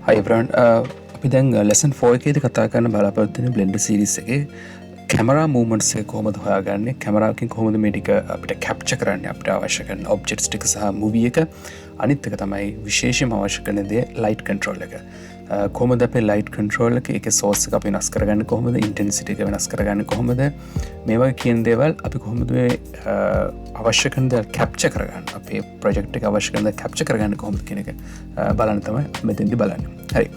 Hi everyone. අපි දැන් lesson 4 එකේදී කතා කරන්න බලාපොරොත්තු වෙන Blender series එකේ camera movements එක කොහොමද හොයාගන්නේ, camera එකෙන් කොහොමද මේ ටික අපිට capture කරන්න අපිට අවශ්‍ය කරන objects ටික සහ movie එක. අනිත් එක තමයි විශේෂයෙන්ම අවශ්‍ය කරන දේ light control එක. කොහොමද අපේ light control එක ඒකේ source එක අපි වෙනස් කරගන්නේ, කොහොමද intensity එක වෙනස් කරගන්නේ, කොහොමද මේ වගේ කියන දේවල් අපි කොහොමද මේ අවශ්‍ය කරන දේ capture කරගන්න, අපේ project එක අවශ්‍ය කරන දේ capture කරගන්න කොහොමද කියන එක බලන්න තමයි මෙතෙන්දි බලන්නේ. හරි.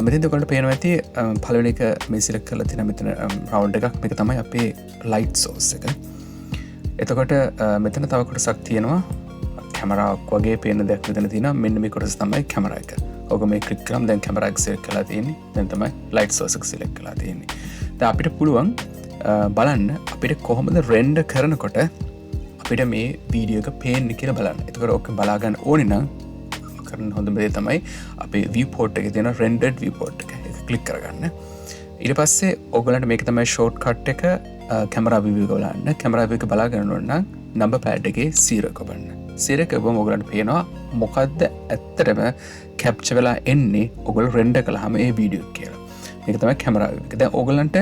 මෙතෙන්දි ඔයගොල්ලන්ට පේනවා ඇති පළවෙනි එක මේ select කරලා තියෙන මෙතන round එකක්, මේක තමයි අපේ light source එක. එතකොට මෙතන තව කොටසක් තියෙනවා කැමරාවක් වගේ පේන දෙයක් මෙතන තියෙනවා. මෙන්න මේ කොටස තමයි කැමරා එක. ඔක මේ ක්ලික් කරාම දැන් කැමරා එක select කරලා තියෙන්නේ. දැන් තමයි light source එක select කරලා තියෙන්නේ. දැන් අපිට පුළුවන් බලන්න අපිට කොහොමද render කරනකොට අපිට මේ වීඩියෝ එක පේන්නේ කියලා බලන්න. එතකොට ඔක බලා ගන්න ඕනේ නම් කරන්න හොඳම දේ තමයි අපේ viewport එකේ තියෙන rendered viewport එක. ඒක ක්ලික් කරගන්න. ඊට පස්සේ ඔයගලන්ට මේක තමයි shortcut එක camera view එක බලන්න. camera view එක බලා ගන්න ඕන නම් number pad එකේ 0 එක බලන්න. 0 එක ඔබම ඔයගලන්ට පේනවා මොකද්ද ඇත්තටම capture වෙලා එන්නේ ඔයගොල්ලෝ render කළාම ඒ වීඩියෝ එක කියලා. මේක තමයි camera view එක. දැන් ඔයගලන්ට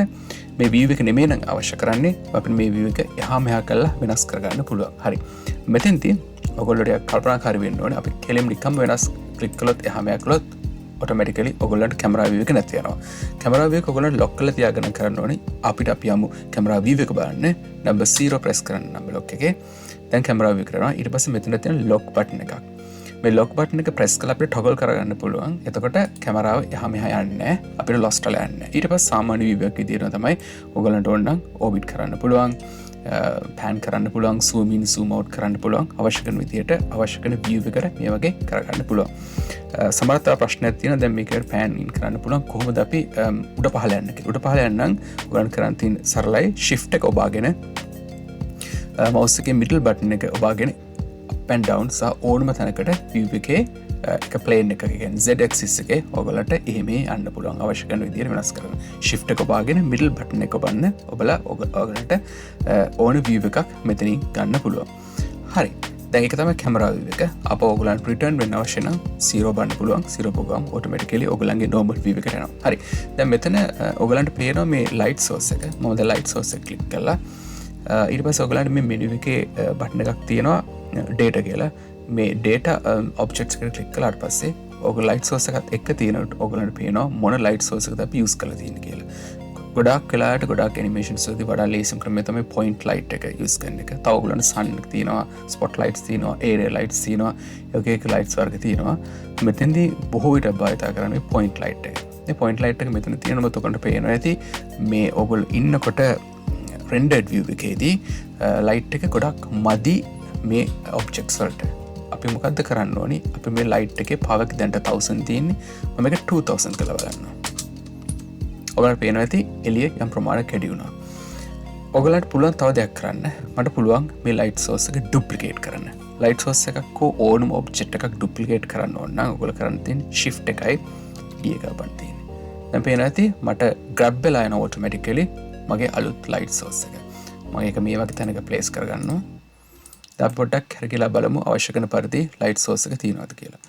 මේ view එක නෙමෙයි නම් අවශ්‍ය කරන්නේ අපිට මේ view එක එහා මෙහා කරලා වෙනස් කරගන්න පුළුවන්. හරි. මෙතෙන්දී ඔයගොල්ලෝ ටිකක් කල්පනාකාරී වෙන්න ඕනේ. අපි කෙලින් නිකම්ම වෙනස් ක්ලික් කළොත් එහා මෙහා කළොත් automatically ඔයගොල්ලන්ට camera view එක නැති වෙනවා. camera view එක ඔයගොල්ලන්ට lock කරලා තියාගෙන කරන්න ඕනේ. අපිට අපි යමු camera view එක බලන්න. number 0 press කරන්න number lock එකේ. දැන් camera view කරනවා. ඊට පස්සේ මෙතන තියෙන lock button එකක්. මේ lock button එක press කරලා අපිට toggle කරගන්න පුළුවන්. එතකොට කැමරාව එහා මෙහා යන්නේ නැහැ. අපිට lost වෙලා යන්නේ නැහැ. ඊට පස්සේ සාමාන්‍ය view එකක් විදියට තමයි ඔයගලන්ට ඕන නම් orbit කරන්න පුළුවන්, pan කරන්න පුළුවන්, zoom in zoom out කරන්න පුළුවන්. අවශ්‍ය කරන විදියට අවශ්‍ය කරන view එකට මේ වගේ කරගන්න පුළුවන්. සමහරවිට ප්‍රශ්නයක් තියෙනවා දැන් මේකට pan in කරන්න පුළුවන්. කොහොමද අපි උඩ පහළ යන්නේ කියලා. උඩ පහළ යන්න නම් ඔයගලන්ට කරන්න තියෙන සරලයි shift එක ඔබාගෙන mouse එකේ middle button එක ඔබාගෙන up and down සහ ඕනම තැනකට view එකේ එක plane එකක කියන්නේ z axis එකේ ඔයගලට එහෙම යන්න පුළුවන්. අවශ්‍ය කරන විදිහට වෙනස් කරන්න. shift එක ඔබාගෙන middle button එක ඔබන්න ඔබලා ඔයගලට ඕන view එකක් මෙතනින් ගන්න පුළුවන්. හරි. දැන් ඒක තමයි camera view එක. අප ඔයගලන්ට return වෙන්න අවශ්‍ය නම් 0 බන්න පුළුවන්. 0 පොගම් automatically ඔයගලන්ගේ normal view එකට යනවා. හරි. දැන් මෙතන ඔයගලන්ට පේනවා මේ light source එක. මම දැන් light source එක click කළා. ඊට පස්සේ ඔයගලන්ට මේ menu එකේ button එකක් තියෙනවා data කියලා. මේ data objects එකට click කළාට පස්සේ ඔයගොල්ලෝ light source එකත් එක්ක තියෙනකොට ඔයගලන්ට පේනවා මොන light source එකද අපි use කරලා තියෙන්නේ කියලා. ගොඩාක් වෙලාවට ගොඩාක් animations වලදී වඩා ලේසිම ක්‍රමය තමයි point light එක use කරන එක. තව ඔයගලන්ට sun එක තියෙනවා, spotlights තියෙනවා, area lights තියෙනවා, එක එක lights වර්ග තියෙනවා. මෙතෙන්දී බොහෝ විට භාවිත කරන්නේ point light එක. මේ point light එක මෙතන තියෙනම ඔයගොල්ලන්ට පේනවා ඇති මේ ඔයගොල්ලෝ ඉන්නකොට rendered view එකේදී light එක ගොඩක් මදි මේ objects වලට. අපි මොකද්ද කරන්න ඕනි? අපි මේ light එකේ power එක දැන්ට 1000 තියෙන්නේ. මම මේක 2000 කරලා බලන්නවා. ඔයගලන්ට පේනවා ඇති එළිය යම් ප්‍රමාණයක් වැඩි වුණා. ඔයගලන්ට පුළුවන් තව දෙයක් කරන්න. මට පුළුවන් මේ light source එක duplicate කරන්න. light source එකක් හෝ ඕනම object එකක් duplicate කරන්න ඕන නම් ඔයගොල්ලෝ කරන්න තියෙන්නේ shift එකයි D එක අපන්න තියෙන්නේ. දැන් පේනවා ඇති මට grab වෙලා යන automatically මගේ අලුත් light source එක. මම ඒක මේ වගේ තැනක place කරගන්නවා. දැන් පොඩ්ඩක් කරගිලා බලමු අවශ්‍ය කරන පරිදි light source එක තියෙනවද කියලා.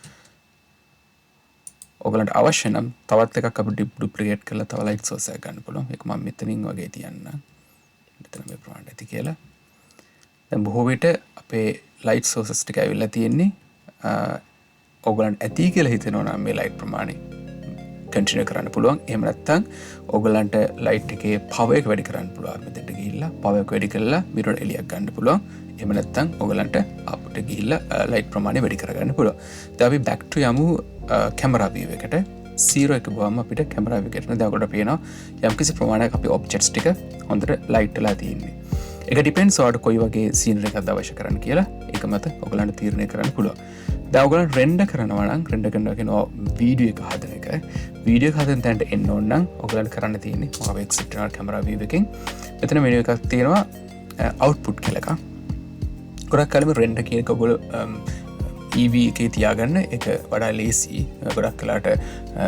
ඔයගලන්ට අවශ්‍ය නම් තවත් එකක් අපිට duplicate කරලා තව light source එකක් ගන්න පුළුවන්. ඒක මම මෙතනින් වගේ තියන්න. මෙතන මේ ප්‍රමාණය ඇති කියලා. දැන් බොහෝ විට අපේ light sources ටික ඇවිල්ලා තියෙන්නේ ඔයගලන්ට ඇති කියලා හිතෙනවා නම් මේ light ප්‍රමාණය continue කරන්න පුළුවන්. එහෙම නැත්නම් ඔයගලන්ට light එකේ power එක වැඩි කරන්න පුළුවන්. මෙතෙන්ට ගිහිල්ලා power එක වැඩි කරලා mirror එළියක් ගන්න පුළුවන්. එහෙම නැත්නම් ඔයගලන්ට අපිට ගිහිල්ලා light ප්‍රමාණය වැඩි කරගන්න පුළුවන්. දැන් අපි back to යමු camera view එකට. 0 එක බවම අපිට camera view එකට දැන් ඔකට පේනවා යම්කිසි ප්‍රමාණයක් අපේ objects ටික හොඳට light වෙලා තියෙන්නේ. ඒක depends ඔයාලට කොයි වගේ scenery එකක්ද අවශ්‍ය කරන්න කියලා. ඒක මත ඔයගලන්ට තීරණය කරන්න පුළුවන්. දැන් ඔයගලන් render කරනවා නම් render කරනවා කියනවා වීඩියෝ එක හදන එක. වීඩියෝ එක හදන තැනට එන්න ඕන නම් ඔයගලන් කරන්න තියෙන්නේ මොකද exit කරන camera view එකෙන් මෙතන menu එකක් තියෙනවා output කියලා එකක්. ගොඩක් කලින් render කියන එක ඔයගොල්ලෝ EV එකේ තියාගන්න එක වඩා ලේසි ගොඩක් කලාට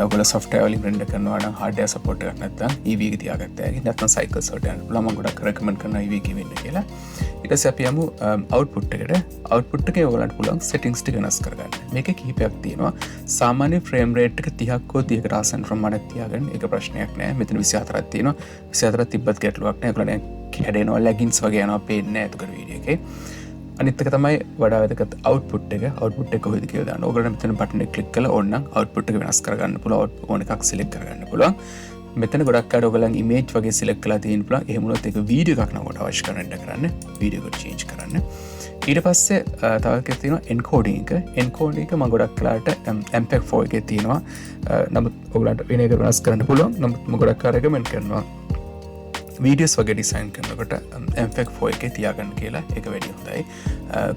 ඔගොල්ලෝ software වලින් render කරනවා නම් hardware support එකක් නැත්නම් EV එක තියාගත්ත හැකි නැත්නම් cycles වලට යන්න පුළුවන් මම ගොඩක් recommend කරනවා EV එකේ වෙන්න කියලා ඊට පස්සේ අපි යමු output එකට output එකේ ඔයගලන්ට පුළුවන් settings ටික වෙනස් කරගන්න මේකේ කිහිපයක් තියෙනවා සාමාන්‍ය frame rate එක 30ක් හෝ 30කට ආසන්න ප්‍රමාණයක් තියාගන්න ඒක ප්‍රශ්නයක් නෑ මෙතන 24ක් තියෙනවා 24ක් තිබ්බත් ගැටලුවක් නෑ ඔයගලන්ට කැඩෙනවා laggings වගේ යනවා පේන්නේ නෑ එතකොට වීඩියෝ එකේ අනිත් එක තමයි වඩා වැදගත් output එක කොහෙද කියලා දාන්න. ඔයගොල්ලෝ මෙතන බටන් එක ක්ලික් කරලා ඕනනම් output එක වෙනස් කරගන්න පුළුවන්. ඕන එකක් select කරගන්න පුළුවන්. මෙතන ගොඩක් අය ඔයගොල්ලන්ගේ image වගේ select කරලා තියෙන්න පුළුවන්. එහෙම වුණොත් ඒක වීඩියෝ එකක් නම් කොට අවශ්‍ය කරන්න වීඩියෝ එකට change කරන්න. ඊට පස්සේ තව එකක් තියෙනවා encoding එක. encoding එක මම ගොඩක් කලාට MPEG 4 එකේ තියෙනවා. නමුත් ඔයගොල්ලන්ට වෙන එක වෙනස් කරන්න පුළුවන්. නමුත් මම ගොඩක් අය recommend කරනවා වීඩියෝස් වගේ ඩිසයින් කරනකොට MPEG 4 එකේ තියාගන්න කියලා ඒක වැඩි හොඳයි.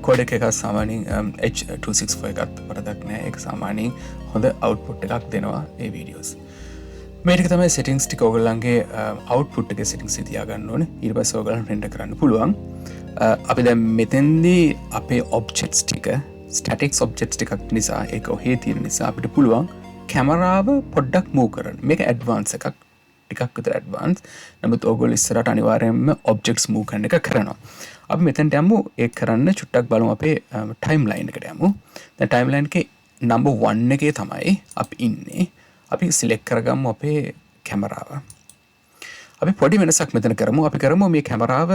කෝඩෙක් එකක් සාමාන්‍යයෙන් H.264 එකත් වරදක් නෑ. ඒක සාමාන්‍යයෙන් හොඳ අවුට්පුට් එකක් දෙනවා ඒ වීඩියෝස්. මේ ටික තමයි settings ටික ඔයගොල්ලන්ගේ output එකේ settings තියාගන්න ඕනේ. ඊට පස්සේ ඔයගොල්ලන් render කරන්න පුළුවන්. අපි දැන් මෙතෙන්දී අපේ objects ටික statics objects ටිකක් නිසා ඒක ඔහේ තියෙන නිසා අපිට පුළුවන් කැමරාව පොඩ්ඩක් move කරන්න. මේක advance එකක්. ටිකක් විතර ඇඩ්වාන්ස්. නමුත් ඕගොල්ලෝ ඉස්සරහට අනිවාර්යයෙන්ම ඔබ්ජෙක්ට්ස් මූව් කරන එක කරනවා. අපි මෙතනට යමු ඒක කරන්න චුට්ටක් බලමු අපේ ටයිම්ලයින් එකට යමු. දැන් ටයිම්ලයින් එකේ number 1 එකේ තමයි අපි ඉන්නේ. අපි සිලෙක්ට් කරගමු අපේ කැමරාව. අපි පොඩි වෙනසක් මෙතන කරමු. අපි කරමු මේ කැමරාව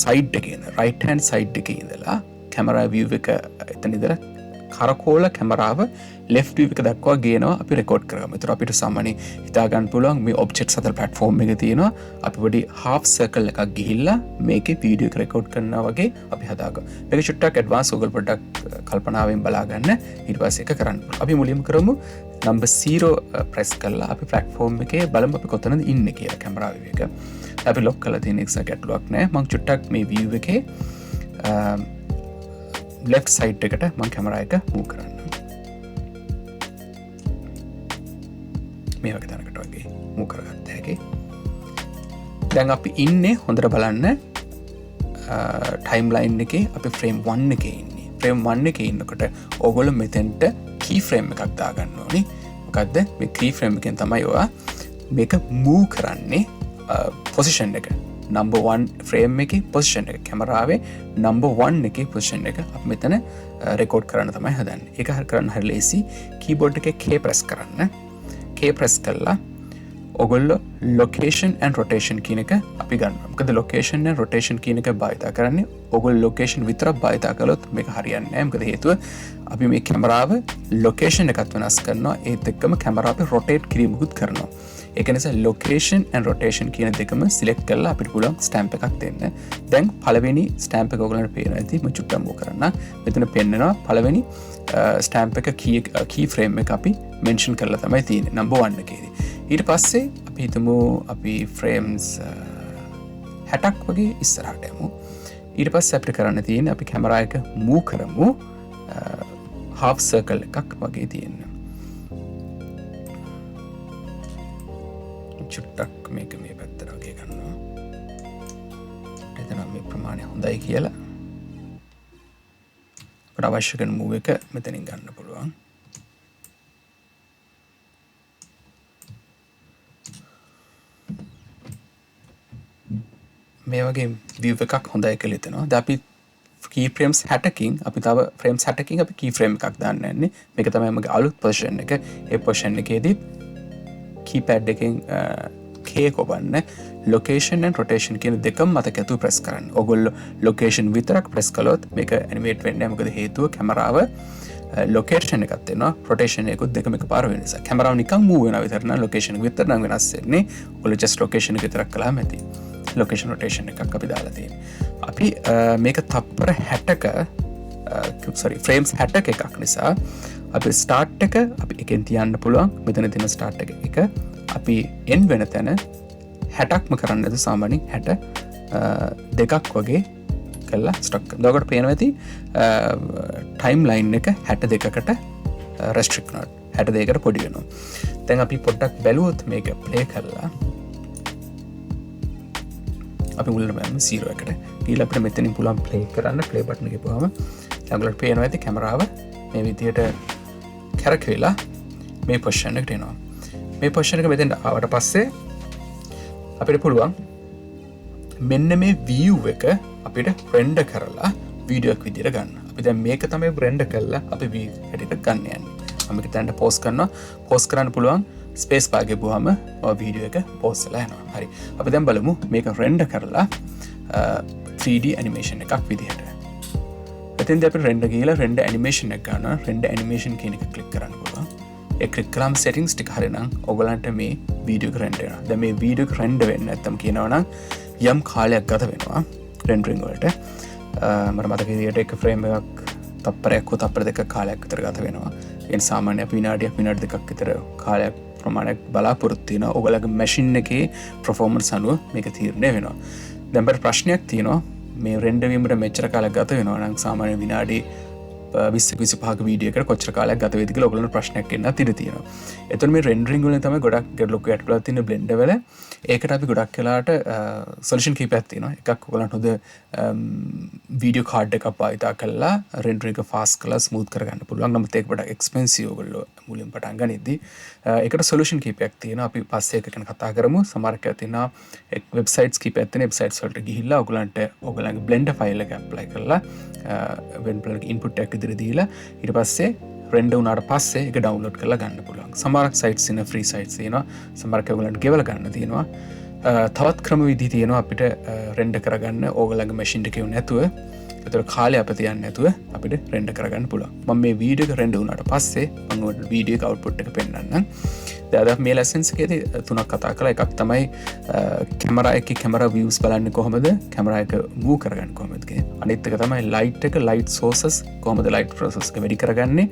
සයිඩ් එකේ ඉඳලා right hand side එකේ ඉඳලා කැමරා view එක එතන ඉඳලා කරකෝල කැමරාව left view එක දක්වා ගේනවා අපි රෙකෝඩ් කරගමු. ඒතර අපිට සාමාන්‍යයෙන් හිතා ගන්න පුළුවන් මේ ඔබ්ජෙක්ට්ස් අතර platform එකේ තියෙනවා. අපි පොඩි half circle එකක් ගිහිල්ලා මේකේ වීඩියෝ එක රෙකෝඩ් කරනවා වගේ අපි හදාගමු. මේක චුට්ටක් ඇඩ්වාන්ස් ඔයගොල්ලෝ පොඩ්ඩක් කල්පනාවෙන් බලා ගන්න. ඊට පස්සේ ඒක කරන්න. අපි මුලින්ම කරමු number 0 press කරලා අපි platform එකේ බලමු අපි කොතනද ඉන්නේ කියලා කැමරා view එක. අපි lock කරලා තියෙන එක ගැටලුවක් නැහැ. මම චුට්ටක් මේ view එකේ left side එකට මම කැමරා එක move කරන්න. මේ වගේ තැනකට වගේ move කරගත්ත හැකි. දැන් අපි ඉන්නේ හොඳට බලන්න timeline එකේ අපි frame 1 එකේ ඉන්නේ. frame 1 එකේ ඉන්නකොට ඕගොල්ලෝ මෙතෙන්ට key frame එකක් දාගන්න ඕනේ. මොකද්ද? මේ key frame එකෙන් තමයි ඔයා මේක move කරන්නේ position එක. number 1 frame එකේ position එක කැමරාවේ number 1 එකේ position එක අපි මෙතන record කරන්න තමයි හදන්නේ. ඒක කරන්න හරිය ලේසි. keyboard එකේ K press කරන්න. K press කළා ඔගොල්ලෝ location and rotation කියන එක අපි ගන්නවා. මොකද location and rotation කියන එක භාවිතා කරන්නේ ඔගොල්ලෝ location විතරක් භාවිතා කළොත් මේක හරියන්නේ නැහැ. මොකද හේතුව අපි මේ කැමරාව location එකත් වෙනස් කරනවා. ඒත් එක්කම කැමරාව rotate කිරීමකුත් කරනවා. ඒක නිසා location and rotation කියන දෙකම select කරලා අපිට පුළුවන් stamp එකක් දෙන්න. දැන් පළවෙනි stamp එක ඔයගලන්ට පේනවා ඇති. මම චුට්ටක් මූව් කරන්න. මෙතන පෙන්නනවා පළවෙනි stamp එක key frame එක අපි mention කරලා තමයි තියෙන්නේ number 1 එකේදී. ඊට පස්සේ අපි හිතමු අපි frames 60ක් වගේ ඉස්සරහට යමු. ඊට පස්සේ අපිට කරන්න තියෙන්නේ අපි කැමරා එක move කරමු half circle එකක් වගේ තියෙන. චුට්ටක් මේක මේ පැත්තට වගේ ගන්නවා. එතන මේ ප්‍රමාණය හොඳයි කියලා. අපිට අවශ්‍ය කරන move එක මෙතනින් ගන්න පුළුවන්. මේ වගේ view එකක් හොඳයි කියලා හිතෙනවා. දැන් අපි keyframes 60කින් අපි තව frames 60කින් අපි keyframe එකක් දාන්න යන්නේ. මේක තමයි මගේ අලුත් position එක. ඒ position එකේදී keypad එකෙන් K කොබන්න location and rotation කියන දෙකම මතක ඇතුව press කරන්න. ඔයගොල්ලෝ location විතරක් press කළොත් මේක animate වෙන්නේ නැහැ. මොකද හේතුව කැමරාව location එකක් දෙනවා rotation එකකුත් දෙකම එකපාර වෙන නිසා. කැමරාව නිකන් move වෙනවා විතර නම් location එක විතර නම් වෙනස් වෙන්නේ. ඔයගොල්ලෝ just location එක විතරක් කළාම ඇති. location rotation එකක් අපි දාලා තියෙන්නේ. අපි මේක තප්පර 60ක frames 60ක එකක් නිසා අපි start එක අපි එකෙන් තියන්න පුළුවන්. මෙතන තියෙන start එක අපි end වෙන තැන 60ක්ම කරන්නද සාමාන්‍යයෙන් 60 දෙකක් වගේ කරලා ස්ටොක් කරනවා. ඔකට පේනවා ඇති timeline එක 62කට restrict කරනවා. 62කට පොඩි වෙනවා. දැන් අපි පොඩ්ඩක් බැලුවොත් මේක play කරලා අපි මුලින්ම 0 එකට ගිහලා අපිට මෙතනින් පුළුවන් play කරන්න play button එක ගිහුවාම ඇගලට පේනවා ඇති කැමරාව මේ විදියට කැරක් වෙලා මේ පොෂන් එකට එනවා. මේ පොෂන් එක මෙතෙන්ට ආවට පස්සේ අපිට පුළුවන් මෙන්න මේ view එක අපිට රෙන්ඩර් කරලා වීඩියෝ එකක් විදියට ගන්න. අපි දැන් මේක තමයි රෙන්ඩර් කරලා අපි view හැටියට ගන්න යන්නේ. මම හිතන්න පෝස්ට් කරනවා. පෝස්ට් කරන්න පුළුවන් ස්පේස් බාර් ගෙවුවාම ඔය වීඩියෝ එක පෝස්ට් වෙලා යනවා. හරි. අපි දැන් බලමු මේක රෙන්ඩර් කරලා 3D ඇනිමේෂන් එකක් විදිහට. එතෙන්දී අපි රෙන්ඩර් ගිහලා රෙන්ඩර් ඇනිමේෂන් එක ගන්නවා. රෙන්ඩර් ඇනිමේෂන් කියන එක ක්ලික් කරන්න පුළුවන්. ඒ ක්ලික් කළාම සෙටින්ග්ස් ටික හරිනම් ඔයගලන්ට මේ වීඩියෝ එක රෙන්ඩර් වෙනවා. දැන් මේ වීඩියෝ එක රෙන්ඩර් වෙන්නේ නැත්තම් කියනවා නම් යම් කාලයක් ගත වෙනවා රෙන්ඩරින් වලට. මට මතක විදිහට එක ෆ්‍රේම් එකක් තප්පරයක් හෝ තප්පර දෙකක් කාලයක් විතර ගත වෙනවා. ඒ සාමාන්‍ය අපි විනාඩියක් විනාඩි දෙකක් විතර කාලයක් ප්‍රමාණයක් බලාපොරොත්තු වෙනවා. ඔයගලගේ මැෂින් එකේ performance අනුව මේක තීරණය වෙනවා. දැන් අපිට ප්‍රශ්නයක් තියෙනවා මේ රෙන්ඩර් වීමට මෙච්චර කාලයක් ගත වෙනවා නම් සාමාන්‍ය විනාඩි 20-25ක වීඩියෝ එකට කොච්චර කාලයක් ගත වෙයිද කියලා ඔයගලන්ට ප්‍රශ්නයක් එන්නත් ඉඩ තියෙනවා. එතකොට මේ රෙන්ඩරින් වලින් තමයි ගොඩක් ගැටලුවක් ඇතිවලා තියෙන බ්ලෙන්ඩර් වල. ඒකට අපි ගොඩක් වෙලාවට සොලියුෂන් කීපයක් තියෙනවා. එකක් ඔයගලන්ට හොඳ වීඩියෝ කාඩ් එකක් භාවිතා කරලා රෙන්ඩරින් එක ෆාස්ට් කරලා ස්මූත් කරගන්න පුළුවන්. නමුත් ඒක ගොඩක් එක්ස්පෙන්සිව් ඔයගොල්ලෝ මුලින් පටන් ගනිද්දී. ඒකට සොලියුෂන් කීපයක් තියෙනවා. අපි පස්සේ එක ගැන කතා කරමු. සමහරක් තියෙනවා වෙබ්සයිට්ස් කීපයක් තියෙන වෙබ්සයිට්ස් වලට ගිහිල්ලා ඔයගලන්ට ඔයගලගේ බ්ලෙන්ඩර් ෆයිල් එක ඇප්ලයි කරලා වෙබ් ඉන්පුට් එකක් ඉදිරිය දීලා ඊට පස්සේ රෙන්ඩර් වුණාට පස්සේ ඒක ඩවුන්ලෝඩ් කරලා ගන්න පුළුවන්. සමහරක් සයිට්ස් ඉන්න ෆ්‍රී සයිට්ස් තියෙනවා. සමහරක් ඔයගලන්ට ගෙවලා ගන්න තියෙනවා. තවත් ක්‍රම විදි තියෙනවා අපිට රෙන්ඩර් කරගන්න ඕගලගේ මැෂින් එකේ නැතුව ඒතර කාලය අපිට යන්නේ නැතුව අපිට රෙන්ඩර් කරගන්න පුළුවන්. මම මේ වීඩියෝ එක රෙන්ඩර් වුණාට පස්සේ මම ඔයාලට වීඩියෝ එක අවුට්පුට් එක පෙන්නන්නම්. දැන් අපි මේ ලෙසන්ස් එකේදී තුනක් කතා කළා. එකක් තමයි කැමරා එකේ කැමරා views බලන්නේ කොහොමද? කැමරා එක මූව් කරගන්නේ කොහොමද කියන. අනිත් එක තමයි ලයිට් එක ලයිට් සෝසස් කොහොමද ලයිට් ප්‍රොසෙස් එක වැඩි කරගන්නේ?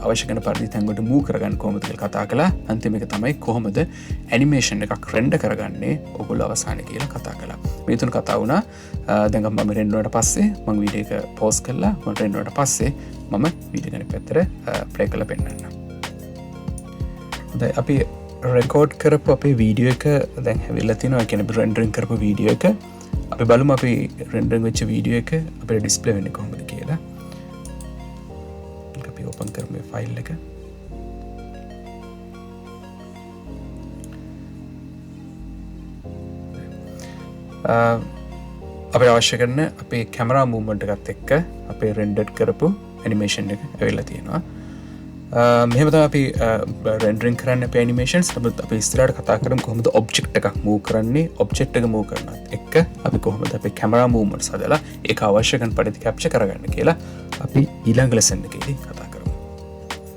අවශ්‍ය කරන පරිදි තැන් වලට මූව් කරගන්න කොහොමද කියලා කතා කළා. අන්තිම එක තමයි කොහොමද ඇනිමේෂන් එකක් රෙන්ඩර් කරගන්නේ ඔයගොල්ලෝ අවසානයේ කියලා කතා කළා. මේ තුන කතා වුණා. දැන් මම රෙන්ඩර් වුණාට පස්සේ මම වීඩියෝ එක පෝස් කරලා මම රෙන්ඩර් වුණාට පස්සේ මම වීඩියෝ එක පැත්තට ප්ලේ කරලා පෙන්නන්නම්. දැන් අපි රෙකෝඩ් කරපු අපේ වීඩියෝ එක දැන් හැවිලා තිනවා. ඒ කියන්නේ රෙන්ඩරින් කරපු වීඩියෝ එක අපි බලමු අපි රෙන්ඩරින් වෙච්ච වීඩියෝ එක අපිට ඩිස්ප්ලේ වෙන්නේ කොහොමද කියලා. අපි ඕපන් කරමු මේ ෆයිල් එක. අපිට අවශ්‍ය කරන අපේ කැමරා මූව්මන්ට් එකත් එක්ක අපේ රෙන්ඩර් කරපු ඇනිමේෂන් එක ඇවිල්ලා තියෙනවා. මෙහෙම තමයි අපි රෙන්ඩරින් කරන්න අපේ ඇනිමේෂන්ස්. අපි ඉස්සරහට කතා කරමු කොහොමද ඔබ්ජෙක්ට් එකක් මූව් කරන්නේ. ඔබ්ජෙක්ට් එක මූව් කරනත් එක්ක අපි කොහොමද අපේ කැමරා මූව්මන්ට්ස් හදලා ඒක අවශ්‍ය කරන පරිදි කැප්චර් කරගන්න කියලා අපි ඊළඟ ලෙසන් එකේදී කතා